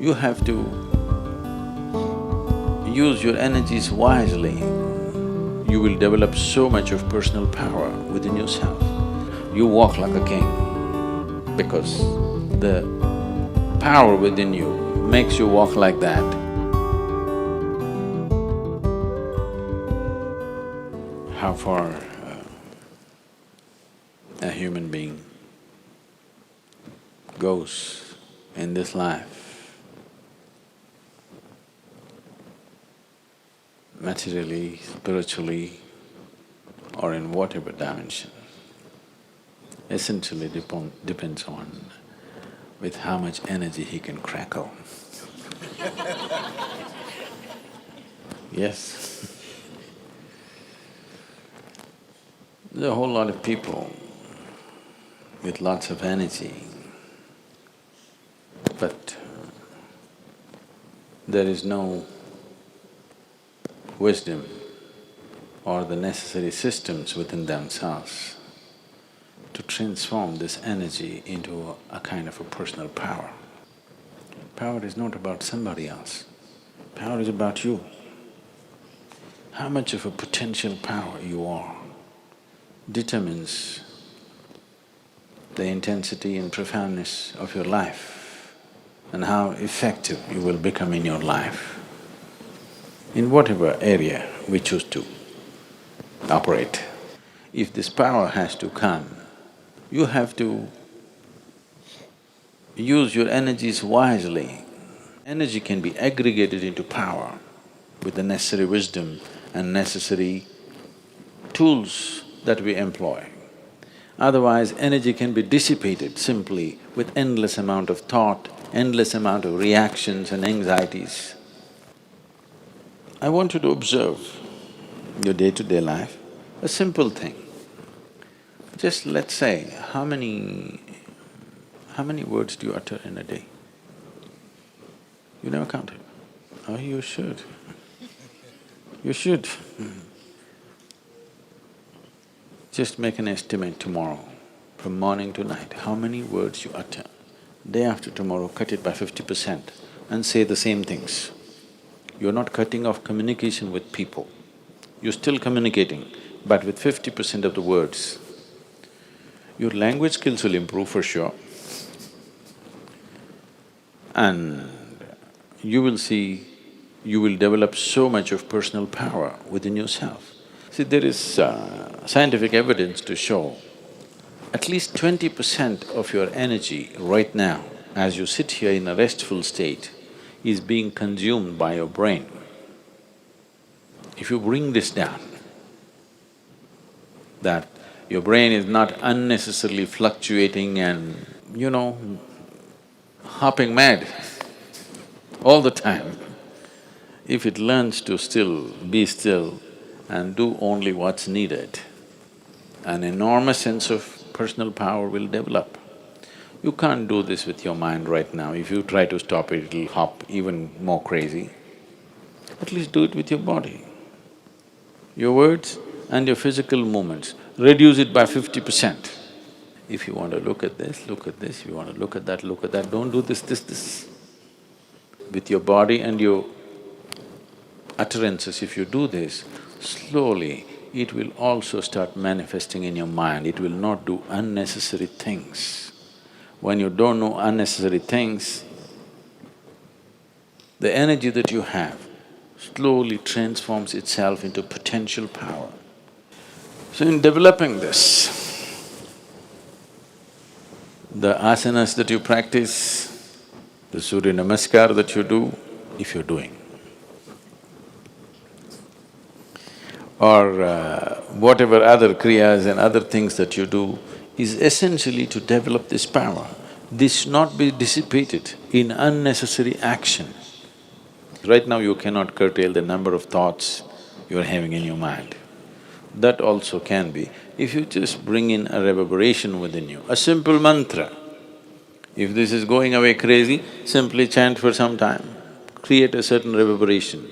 You have to use your energies wisely. You will develop so much of personal power within yourself. You walk like a king because the power within you makes you walk like that. How far a human being goes in this life, materially, spiritually, or in whatever dimension, essentially depends on with how much energy he can crackle. Yes. There's a whole lot of people with lots of energy, but there is no wisdom or the necessary systems within themselves to transform this energy into a kind of a personal power. Power is not about somebody else, power is about you. How much of a potential power you are determines the intensity and profoundness of your life and how effective you will become in your life, in whatever area we choose to operate. If this power has to come, you have to use your energies wisely. Energy can be aggregated into power with the necessary wisdom and necessary tools that we employ. Otherwise, energy can be dissipated simply with endless amount of thought, endless amount of reactions and anxieties. I want you to observe your day-to-day life, a simple thing. Just let's say, how many words do you utter in a day? You never counted? Oh, you should. You should. Just make an estimate tomorrow, from morning to night, how many words you utter. Day after tomorrow, cut it by 50% and say the same things. You're not cutting off communication with people. You're still communicating, but with 50% of the words. Your language skills will improve for sure. And you will see, you will develop so much of personal power within yourself. See, there is scientific evidence to show at least 20% of your energy right now, as you sit here in a restful state, is being consumed by your brain. If you bring this down, that your brain is not unnecessarily fluctuating and, hopping mad all the time, if it learns to be still and do only what's needed, an enormous sense of personal power will develop. You can't do this with your mind right now. If you try to stop it, it'll hop even more crazy. At least do it with your body. Your words and your physical movements, reduce it by 50%. If you want to look at this, look at this. If you want to look at that, look at that. Don't do this. With your body and your utterances, if you do this, slowly it will also start manifesting in your mind. It will not do unnecessary things. When you don't know unnecessary things, the energy that you have slowly transforms itself into potential power. So in developing this, the asanas that you practice, the Surya Namaskar that you do, if you're doing, or whatever other kriyas and other things that you do, is essentially to develop this power. This should not be dissipated in unnecessary action. Right now you cannot curtail the number of thoughts you're having in your mind. That also can be, if you just bring in a reverberation within you, a simple mantra. If this is going away crazy, simply chant for some time, create a certain reverberation.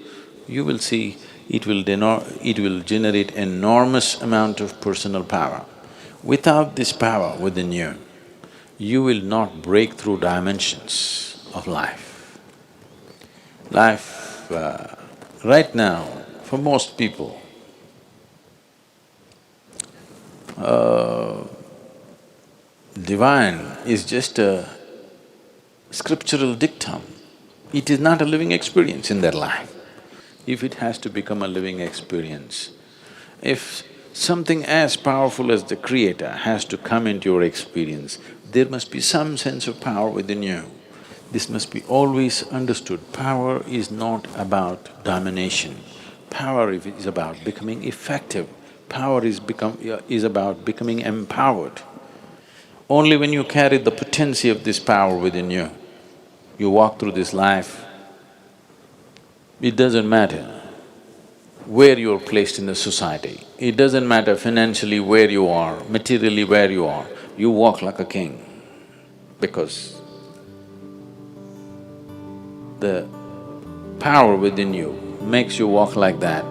You will see it will generate enormous amount of personal power. Without this power within you, you will not break through dimensions of life. Life, right now, for most people, divine is just a scriptural dictum. It is not a living experience in their life. If it has to become a living experience, if something as powerful as the Creator has to come into your experience, there must be some sense of power within you. This must be always understood. Power is not about domination. Power is about becoming effective. Power is about becoming empowered. Only when you carry the potency of this power within you, you walk through this life. It doesn't matter where you're placed in the society. It doesn't matter financially where you are, materially where you are, you walk like a king because the power within you makes you walk like that.